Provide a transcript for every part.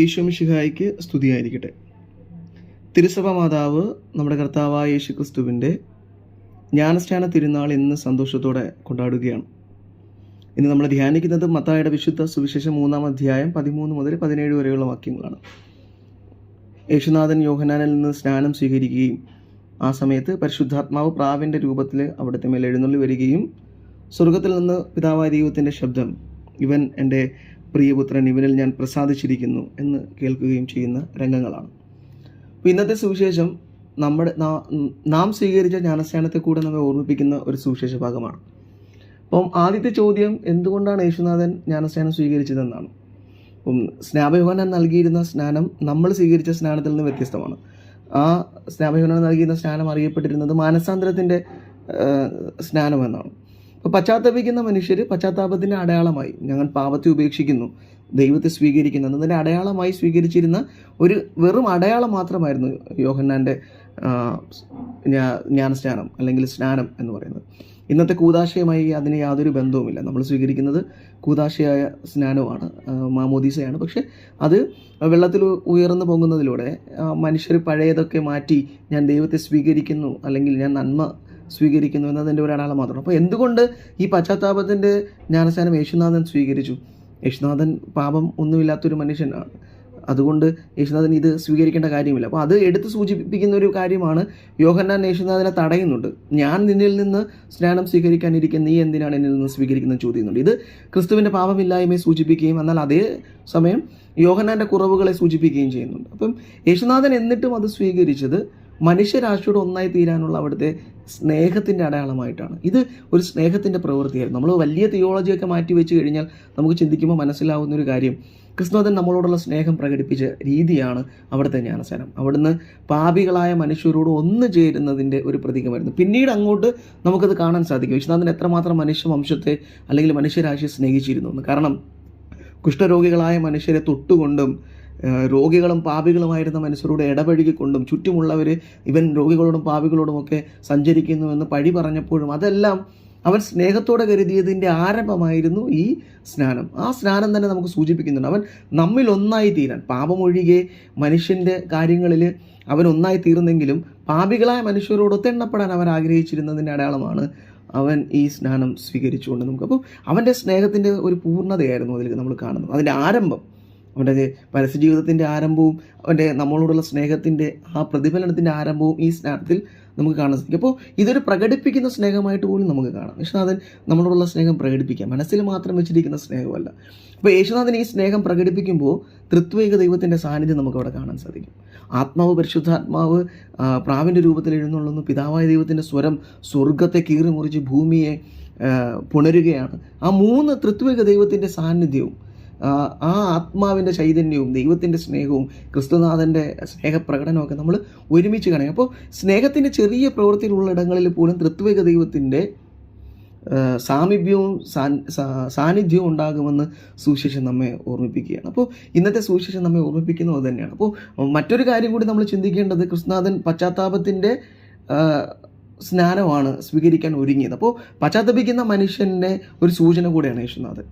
ഈശോമിശിഹായ്ക്ക് സ്തുതിയായിരിക്കട്ടെ. തിരുസഭ മാതാവ് നമ്മുടെ കർത്താവായ യേശു ക്രിസ്തുവിൻ്റെ ജ്ഞാനസ്നാന തിരുനാൾ ഇന്ന് സന്തോഷത്തോടെ കൊണ്ടാടുകയാണ്. ഇന്ന് നമ്മൾ ധ്യാനിക്കുന്നത് മത്തായിയുടെ വിശുദ്ധ സുവിശേഷം 3-ാം അധ്യായം 13 മുതൽ 17 വരെയുള്ള വാക്യങ്ങളാണ്. യേശുനാഥൻ യോഹന്നാനിൽ നിന്ന് സ്നാനം സ്വീകരിക്കുകയും ആ സമയത്ത് പരിശുദ്ധാത്മാവ് പ്രാവിൻ്റെ രൂപത്തിൽ അവിടുത്തെ മേൽ എഴുന്നള്ളി വരികയും സ്വർഗത്തിൽ നിന്ന് പിതാവായ ദൈവത്തിൻ്റെ ശബ്ദം, ഇവൻ എൻ്റെ പ്രിയപുത്രൻ, ഇവനിൽ ഞാൻ പ്രസാദിച്ചിരിക്കുന്നു എന്ന് കേൾക്കുകയും ചെയ്യുന്ന രംഗങ്ങളാണ്. അപ്പോൾ ഇന്നത്തെ സുവിശേഷം നാം സ്വീകരിച്ച ജ്ഞാനസ്നാനത്തെ കൂടെ നമ്മെ ഓർമ്മിപ്പിക്കുന്ന ഒരു സുവിശേഷ ഭാഗമാണ്. അപ്പം ആദ്യത്തെ ചോദ്യം, എന്തുകൊണ്ടാണ് യേശുനാഥൻ ജ്ഞാനസ്നാനം സ്വീകരിച്ചതെന്നാണ്. അപ്പം സ്നാപയോഹന്നാൻ നൽകിയിരുന്ന സ്നാനം നമ്മൾ സ്വീകരിച്ച സ്നാനത്തിൽ നിന്ന് വ്യത്യസ്തമാണ്. ആ സ്നാപയോഹന്നാൻ നൽകിയിരുന്ന സ്നാനം അറിയപ്പെട്ടിരുന്നത് മാനസാന്തരത്തിൻ്റെ സ്നാനം എന്നാണ്. അപ്പോൾ പശ്ചാത്തപിക്കുന്ന മനുഷ്യർ പശ്ചാത്താപത്തിൻ്റെ അടയാളമായി, ഞങ്ങൾ പാപത്തെ ഉപേക്ഷിക്കുന്നു, ദൈവത്തെ സ്വീകരിക്കുന്നു എന്നതിൻ്റെ അടയാളമായി സ്വീകരിച്ചിരുന്ന ഒരു വെറും അടയാളം മാത്രമായിരുന്നു യോഹന്നാൻ്റെ ജ്ഞാനസ്നാനം അല്ലെങ്കിൽ സ്നാനം എന്ന് പറയുന്നത്. ഇന്നത്തെ കൂദാശയുമായി അതിന് യാതൊരു ബന്ധവുമില്ല. നമ്മൾ സ്വീകരിക്കുന്നത് കൂദാശയായ സ്നാനമാണ്, മാമോദീസയാണ്. പക്ഷെ അത് വെള്ളത്തിൽ ഉയർന്നു പൊങ്ങുന്നതിലൂടെ മനുഷ്യർ പഴയതൊക്കെ മാറ്റി ഞാൻ ദൈവത്തെ സ്വീകരിക്കുന്നു അല്ലെങ്കിൽ ഞാൻ നന്മ സ്വീകരിക്കുന്നു എന്നതിൻ്റെ ഒരു അടയാളം മാത്രമാണ്. അപ്പോൾ എന്തുകൊണ്ട് ഈ പശ്ചാത്താപത്തിൻ്റെ ജ്ഞാനസ്നാനം യേശുനാഥൻ സ്വീകരിച്ചു? യേശുനാഥൻ പാപം ഒന്നുമില്ലാത്തൊരു മനുഷ്യനാണ്. അതുകൊണ്ട് യേശുനാഥൻ ഇത് സ്വീകരിക്കേണ്ട കാര്യമില്ല. അപ്പോൾ അത് എടുത്ത് സൂചിപ്പിക്കുന്ന ഒരു കാര്യമാണ്, യോഹന്നാൻ യേശുനാഥനെ തടയുന്നുണ്ട്. ഞാൻ നിന്നിൽ നിന്ന് സ്നാനം സ്വീകരിക്കാനിരിക്കുന്ന നീ എന്തിനാണ് എന്നിൽ നിന്ന് സ്വീകരിക്കുന്നത് ചോദിക്കുന്നുണ്ട്. ഇത് ക്രിസ്തുവിൻ്റെ പാപമില്ലായ്മയെ സൂചിപ്പിക്കുകയും എന്നാൽ അതേ സമയം യോഹന്നാൻ്റെ കുറവുകളെ സൂചിപ്പിക്കുകയും ചെയ്യുന്നുണ്ട്. അപ്പം യേശുനാഥൻ എന്നിട്ടും അത് സ്വീകരിച്ചത് മനുഷ്യരാശിയോട് ഒന്നായി തീരാനുള്ള അവിടുത്തെ സ്നേഹത്തിൻ്റെ അടയാളമായിട്ടാണ്. ഇത് ഒരു സ്നേഹത്തിൻ്റെ പ്രവൃത്തിയായിരുന്നു. നമ്മൾ വലിയ തിയോളജിയൊക്കെ മാറ്റി വെച്ച് കഴിഞ്ഞാൽ നമുക്ക് ചിന്തിക്കുമ്പോൾ മനസ്സിലാവുന്ന ഒരു കാര്യം, ക്രിസ്തുനാഥൻ നമ്മളോടുള്ള സ്നേഹം പ്രകടിപ്പിച്ച രീതിയാണ് അവിടുത്തെ ജ്ഞാനസ്നാനം. അവിടുന്ന് പാപികളായ മനുഷ്യരോട് ഒന്നു ചേരുന്നതിൻ്റെ ഒരു പ്രതീകമായിരുന്നു. പിന്നീട് അങ്ങോട്ട് നമുക്കത് കാണാൻ സാധിക്കും യേശുനാഥൻ എത്രമാത്രം മനുഷ്യവംശത്തെ അല്ലെങ്കിൽ മനുഷ്യരാശിയെ സ്നേഹിച്ചിരുന്നു എന്ന്. കാരണം കുഷ്ഠരോഗികളായ മനുഷ്യരെ തൊട്ടുകൊണ്ടും രോഗികളും പാപികളുമായിരുന്ന മനുഷ്യരോട് ഇടപഴകിക്കൊണ്ടും ചുറ്റുമുള്ളവർ ഇവൻ രോഗികളോടും പാപികളോടുമൊക്കെ സഞ്ചരിക്കുന്നുവെന്ന് പഴി പറഞ്ഞപ്പോഴും അതെല്ലാം അവൻ സ്നേഹത്തോടെ കരുതിയതിൻ്റെ ആരംഭമായിരുന്നു ഈ സ്നാനം. ആ സ്നാനം തന്നെ നമുക്ക് സൂചിപ്പിക്കുന്നുണ്ട് അവൻ നമ്മിൽ ഒന്നായി തീരാൻ. പാപമൊഴികെ മനുഷ്യൻ്റെ കാര്യങ്ങളിൽ അവൻ ഒന്നായി തീർന്നെങ്കിലും പാപികളായ മനുഷ്യരോട് ഒത്തെണ്ണപ്പെടാൻ അവൻ ആഗ്രഹിച്ചിരുന്നതിൻ്റെ അടയാളമാണ് അവൻ ഈ സ്നാനം സ്വീകരിച്ചുകൊണ്ട് നമുക്കപ്പോൾ അവൻ്റെ സ്നേഹത്തിൻ്റെ ഒരു പൂർണ്ണതയായിരുന്നു അതിൽ നമ്മൾ കാണുന്നത്. അതിൻ്റെ ആരംഭം, അവൻ്റെ പരസ്യജീവിതത്തിൻ്റെ ആരംഭവും അവൻ്റെ നമ്മളോടുള്ള സ്നേഹത്തിൻ്റെ ആ പ്രതിഫലനത്തിൻ്റെ ആരംഭവും ഈ സ്നാനത്തിൽ നമുക്ക് കാണാൻ സാധിക്കും. അപ്പോൾ ഇതൊരു പ്രകടിപ്പിക്കുന്ന സ്നേഹമായിട്ട് പോലും നമുക്ക് കാണാം. യേശുനാഥൻ നമ്മളോടുള്ള സ്നേഹം പ്രകടിപ്പിക്കാം, മനസ്സിൽ മാത്രം വെച്ചിരിക്കുന്ന സ്നേഹമല്ല. അപ്പോൾ യേശുനാഥൻ ഈ സ്നേഹം പ്രകടിപ്പിക്കുമ്പോൾ ത്രിത്വൈക ദൈവത്തിൻ്റെ സാന്നിധ്യം നമുക്കവിടെ കാണാൻ സാധിക്കും. ആത്മാവ്, പരിശുദ്ധാത്മാവ് പ്രാവിൻ്റെ രൂപത്തിൽ എഴുന്നള്ളുന്നു. പിതാവായ ദൈവത്തിൻ്റെ സ്വരം സ്വർഗത്തെ കീറി മുറിച്ച് ഭൂമിയെ പുണരുകയാണ്. ആ മൂന്ന് ത്രിത്വൈക ദൈവത്തിൻ്റെ സാന്നിധ്യവും ആ ആത്മാവിൻ്റെ ചൈതന്യവും ദൈവത്തിൻ്റെ സ്നേഹവും ക്രിസ്തുനാഥൻ്റെ സ്നേഹപ്രകടനമൊക്കെ നമ്മൾ ഒരുമിച്ച് കാണും. അപ്പോൾ സ്നേഹത്തിൻ്റെ ചെറിയ പ്രവൃത്തിയിലുള്ള ഇടങ്ങളിൽ പോലും ത്രിത്വൈക ദൈവത്തിൻ്റെ സാമീപ്യവും സാന്നിധ്യവും ഉണ്ടാകുമെന്ന് സുവിശേഷം നമ്മെ ഓർമ്മിപ്പിക്കുകയാണ്. അപ്പോൾ ഇന്നത്തെ സുവിശേഷം നമ്മെ ഓർമ്മിപ്പിക്കുന്നത് തന്നെയാണ്. അപ്പോൾ മറ്റൊരു കാര്യം കൂടി നമ്മൾ ചിന്തിക്കേണ്ടത്, ക്രിസ്തുനാഥൻ പശ്ചാത്താപത്തിൻ്റെ സ്നാനമാണ് സ്വീകരിക്കാൻ ഒരുങ്ങിയത്. അപ്പോൾ പശ്ചാത്തപിക്കുന്ന മനുഷ്യൻ്റെ ഒരു സൂചന കൂടെയാണ് യേശുനാഥൻ.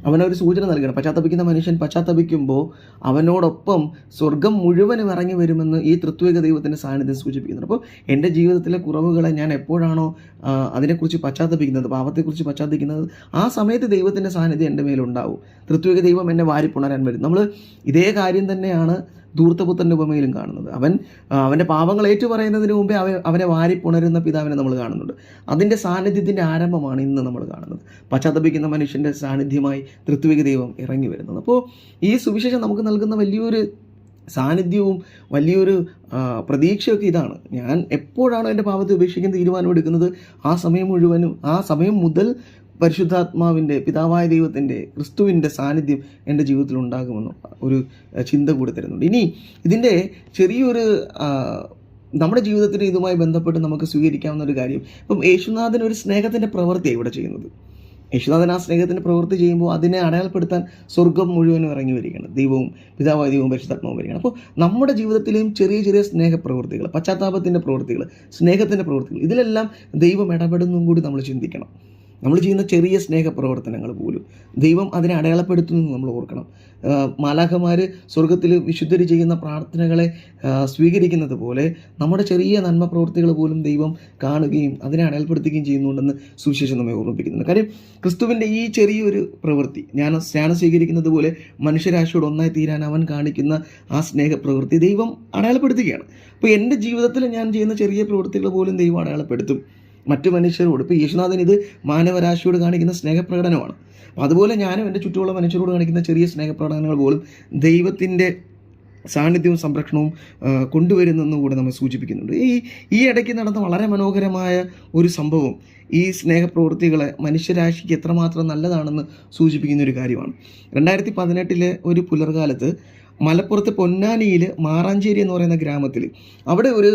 അവനൊരു സൂചന നൽകണം. പശ്ചാത്തപിക്കുന്ന മനുഷ്യൻ പശ്ചാത്തപിക്കുമ്പോൾ അവനോടൊപ്പം സ്വർഗം മുഴുവനും ഇറങ്ങി വരുമെന്ന് ഈ ത്രിത്വൈക ദൈവത്തിൻ്റെ സാന്നിധ്യം സൂചിപ്പിക്കുന്നുണ്ട്. അപ്പോൾ എൻ്റെ ജീവിതത്തിലെ കുറവുകളെ ഞാൻ എപ്പോഴാണോ അതിനെക്കുറിച്ച് പശ്ചാത്തപിക്കുന്നത്, പാപത്തെക്കുറിച്ച് പശ്ചാത്തപിക്കുന്നത്, ആ സമയത്ത് ദൈവത്തിൻ്റെ സാന്നിധ്യം എൻ്റെ മേലുണ്ടാവും. ത്രിത്വൈക ദൈവം എന്നെ വാരിപ്പുണരാൻ വരും. നമ്മൾ ഇതേ കാര്യം തന്നെയാണ് ധൂർത്തപുത്രൻ്റെ ഉപമയിലും കാണുന്നത്. അവൻ്റെ പാപങ്ങൾ ഏറ്റുപറയുന്നതിന് മുമ്പേ അവനെ വാരിപ്പുണരുന്ന പിതാവിനെ നമ്മൾ കാണുന്നുണ്ട്. അതിൻ്റെ സാന്നിധ്യത്തിൻ്റെ ആരംഭമാണ് ഇന്ന് നമ്മൾ കാണുന്നത്. പശ്ചാത്തപിക്കുന്ന മനുഷ്യൻ്റെ സാന്നിധ്യമായി ത്രിത്വൈക ദൈവം ഇറങ്ങി വരുന്നത്. അപ്പോൾ ഈ സുവിശേഷം നമുക്ക് നൽകുന്ന വലിയൊരു സാന്നിധ്യവും വലിയൊരു പ്രതീക്ഷയൊക്കെ ഇതാണ്. ഞാൻ എപ്പോഴാണോ എൻ്റെ പാപത്തെ ഉപേക്ഷിക്കാൻ തീരുമാനമെടുക്കുന്നത് ആ സമയം മുതൽ പരിശുദ്ധാത്മാവിൻ്റെ, പിതാവായ ദൈവത്തിൻ്റെ, ക്രിസ്തുവിൻ്റെ സാന്നിധ്യം എൻ്റെ ജീവിതത്തിൽ ഉണ്ടാകുമെന്ന് ഒരു ചിന്ത കൂടി തരുന്നുണ്ട്. ഇനി ഇതിൻ്റെ ചെറിയൊരു നമ്മുടെ ജീവിതത്തിൽ ഇതുമായി ബന്ധപ്പെട്ട് നമുക്ക് സ്വീകരിക്കാവുന്ന ഒരു കാര്യം, ഇപ്പം യേശുനാഥൻ ഒരു സ്നേഹത്തിൻ്റെ പ്രവൃത്തിയാണ് ഇവിടെ ചെയ്യുന്നത്. യേശുനാഥൻ ആ സ്നേഹത്തിൻ്റെ പ്രവൃത്തി ചെയ്യുമ്പോൾ അതിനെ അടയാളപ്പെടുത്താൻ സ്വർഗം മുഴുവനും ഇറങ്ങി വരികയാണ്. ദൈവവും പിതാവായ ദൈവവും പരിശുദ്ധാത്മാവും വരികയാണ്. അപ്പോൾ നമ്മുടെ ജീവിതത്തിലെയും ചെറിയ ചെറിയ സ്നേഹപ്രവൃത്തികൾ, പശ്ചാത്താപത്തിൻ്റെ പ്രവൃത്തികൾ, സ്നേഹത്തിൻ്റെ പ്രവൃത്തികൾ, ഇതിലെല്ലാം ദൈവം ഇടപെടുന്നതും കൂടി നമ്മൾ ചിന്തിക്കണം. നമ്മൾ ചെയ്യുന്ന ചെറിയ സ്നേഹപ്രവർത്തനങ്ങൾ പോലും ദൈവം അതിനെ അടയാളപ്പെടുത്തുന്നു നമ്മൾ ഓർക്കണം. മാലാഖമാർ സ്വർഗത്തിൽ വിശുദ്ധർ ചെയ്യുന്ന പ്രാർത്ഥനകളെ സ്വീകരിക്കുന്നത് പോലെ നമ്മുടെ ചെറിയ നന്മ പ്രവൃത്തികൾ പോലും ദൈവം കാണുകയും അതിനെ അടയാളപ്പെടുത്തുകയും ചെയ്യുന്നുണ്ടെന്ന് സുവിശേഷം നമ്മെ ഓർമ്മിപ്പിക്കുന്നുണ്ട്. കാര്യം ക്രിസ്തുവിൻ്റെ ഈ ചെറിയൊരു പ്രവൃത്തി, സ്നാനം സ്വീകരിക്കുന്നത് പോലെ മനുഷ്യരാശിയോട് ഒന്നായി തീരാൻ അവൻ കാണിക്കുന്ന ആ സ്നേഹപ്രവൃത്തി ദൈവം അടയാളപ്പെടുത്തുകയാണ്. അപ്പോൾ എൻ്റെ ജീവിതത്തിൽ ഞാൻ ചെയ്യുന്ന ചെറിയ പ്രവൃത്തികൾ പോലും ദൈവം അടയാളപ്പെടുത്തും മറ്റു മനുഷ്യരോട്. ഇപ്പോൾ യേശുനാഥൻ ഇത് മാനവരാശിയോട് കാണിക്കുന്ന സ്നേഹപ്രകടനമാണ്. അപ്പോൾ അതുപോലെ ഞാനും എൻ്റെ ചുറ്റുമുള്ള മനുഷ്യരോട് കാണിക്കുന്ന ചെറിയ സ്നേഹപ്രകടനങ്ങൾ പോലും ദൈവത്തിൻ്റെ സാന്നിധ്യവും സംരക്ഷണവും കൊണ്ടുവരുന്നെന്ന് കൂടെ നമ്മെ സൂചിപ്പിക്കുന്നുണ്ട്. ഈ ഇടയ്ക്ക് നടന്ന വളരെ മനോഹരമായ ഒരു സംഭവം ഈ സ്നേഹപ്രവൃത്തികളെ മനുഷ്യരാശിക്ക് എത്രമാത്രം നല്ലതാണെന്ന് സൂചിപ്പിക്കുന്ന ഒരു കാര്യമാണ്. 2018 ഒരു പുലർകാലത്ത് മലപ്പുറത്ത് പൊന്നാനിയിൽ മാറാഞ്ചേരി എന്ന് പറയുന്ന ഗ്രാമത്തിൽ അവിടെ ഒരു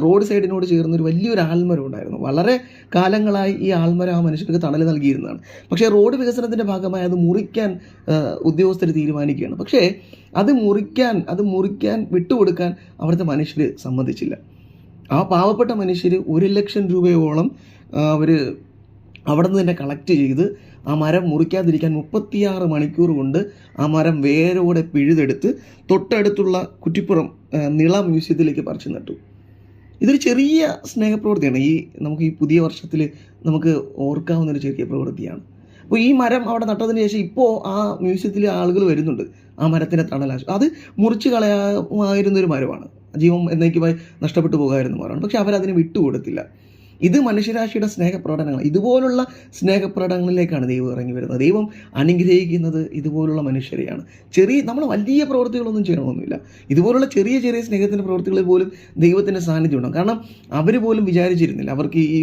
റോഡ് സൈഡിനോട് ചേർന്നൊരു വലിയൊരു ആൽമരം ഉണ്ടായിരുന്നു. വളരെ കാലങ്ങളായി ഈ ആൽമരം ആ മനുഷ്യർക്ക് തണൽ നൽകിയിരുന്നതാണ്. പക്ഷേ റോഡ് വികസനത്തിൻ്റെ ഭാഗമായി അത് മുറിക്കാൻ ഉദ്യോഗസ്ഥർ തീരുമാനിക്കുകയാണ്. പക്ഷേ അത് മുറിക്കാൻ വിട്ടുകൊടുക്കാൻ അവിടുത്തെ മനുഷ്യർ സമ്മതിച്ചില്ല. ആ പാവപ്പെട്ട മനുഷ്യർ 1 ലക്ഷം രൂപയോളം അവർ അവിടെ നിന്ന് തന്നെ കളക്ട് ചെയ്ത് ആ മരം മുറിക്കാതിരിക്കാൻ 36 മണിക്കൂർ കൊണ്ട് ആ മരം വേരോടെ പിഴുതെടുത്ത് തൊട്ടടുത്തുള്ള കുറ്റിപ്പുറം നിള മ്യൂസിയത്തിലേക്ക് പറിച്ചു നട്ടു. ഇതൊരു ചെറിയ സ്നേഹപ്രവൃത്തിയാണ്. നമുക്ക് ഈ പുതിയ വർഷത്തിൽ നമുക്ക് ഓർക്കാവുന്നൊരു ചെറിയ പ്രവൃത്തിയാണ്. അപ്പോൾ ഈ മരം അവിടെ നട്ടതിന് ശേഷം ഇപ്പോൾ ആ മ്യൂസിയത്തിൽ ആളുകൾ വരുന്നുണ്ട് ആ മരത്തിൻ്റെ തണലാശം. അത് മുറിച്ച് കളയാമായിരുന്നൊരു മരമാണ്, ജീവൻ എന്നേക്കുമായി നഷ്ടപ്പെട്ടു പോകാമായിരുന്ന മരമാണ്. പക്ഷെ അവരതിന് വിട്ടുകൊടുത്തില്ല. ഇത് മനുഷ്യരാശിയുടെ സ്നേഹപ്രകടനങ്ങൾ. ഇതുപോലുള്ള സ്നേഹപ്രകടനങ്ങളിലേക്കാണ് ദൈവം ഇറങ്ങി വരുന്നത്. ദൈവം അനുഗ്രഹിക്കുന്നത് ഇതുപോലുള്ള മനുഷ്യരെയാണ്. നമ്മൾ വലിയ പ്രവൃത്തികളൊന്നും ചെയ്യണമെന്നില്ല. ഇതുപോലുള്ള ചെറിയ ചെറിയ സ്നേഹത്തിൻ്റെ പ്രവൃത്തികളിൽ പോലും ദൈവത്തിൻ്റെ സാന്നിധ്യം ഉണ്ടാകും. കാരണം അവർ പോലും വിചാരിച്ചിരുന്നില്ല അവർക്ക് ഈ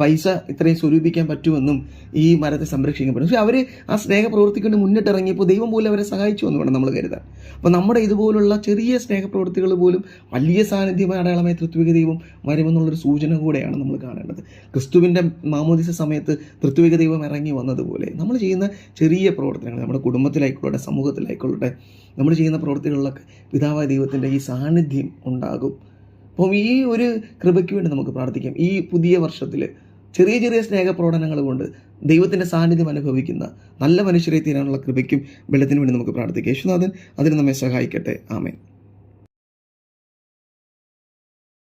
പൈസ ഇത്രയും സ്വരൂപിക്കാൻ പറ്റുമെന്നും ഈ മരത്തെ സംരക്ഷിക്കാൻ പറ്റും. പക്ഷേ അവർ ആ സ്നേഹപ്രവൃത്തിക്ക് വേണ്ടി മുന്നിട്ടിറങ്ങിയപ്പോൾ ദൈവം പോലും അവരെ സഹായിച്ചു എന്ന് വേണം നമ്മൾ കരുതാൻ. അപ്പോൾ നമ്മുടെ ഇതുപോലുള്ള ചെറിയ സ്നേഹപ്രവൃത്തികൾ പോലും വലിയ സാന്നിധ്യമായ അടയാളമായ ത്രിത്വിക ദൈവം വരുമെന്നുള്ളൊരു സൂചന കൂടെയാണ് നമ്മൾ കാണേണ്ടത്. ക്രിസ്തുവിൻ്റെ മാമോദിസ സമയത്ത് ത്രിത്വിക ദൈവം ഇറങ്ങി വന്നതുപോലെ നമ്മൾ ചെയ്യുന്ന ചെറിയ പ്രവർത്തനങ്ങൾ നമ്മുടെ കുടുംബത്തിലായിക്കൊള്ളട്ടെ, സമൂഹത്തിലായിക്കൊള്ളട്ടെ, നമ്മൾ ചെയ്യുന്ന പ്രവൃത്തികളിലൊക്കെ പിതാവായ ദൈവത്തിൻ്റെ ഈ സാന്നിധ്യം ഉണ്ടാകും. അപ്പം ഈ ഒരു കൃപയ്ക്ക് വേണ്ടി നമുക്ക് പ്രാർത്ഥിക്കാം. ഈ പുതിയ വർഷത്തിൽ ചെറിയ ചെറിയ സ്നേഹപ്രകടനങ്ങൾ കൊണ്ട് ദൈവത്തിൻ്റെ സാന്നിധ്യം അനുഭവിക്കുന്ന നല്ല മനുഷ്യരെ തീരാനുള്ള കൃപയ്ക്കും വെള്ളത്തിനു വേണ്ടി നമുക്ക് പ്രാർത്ഥിക്കാം. യേശുനാഥൻ അതിന് നമ്മെ സഹായിക്കട്ടെ. ആമേൻ.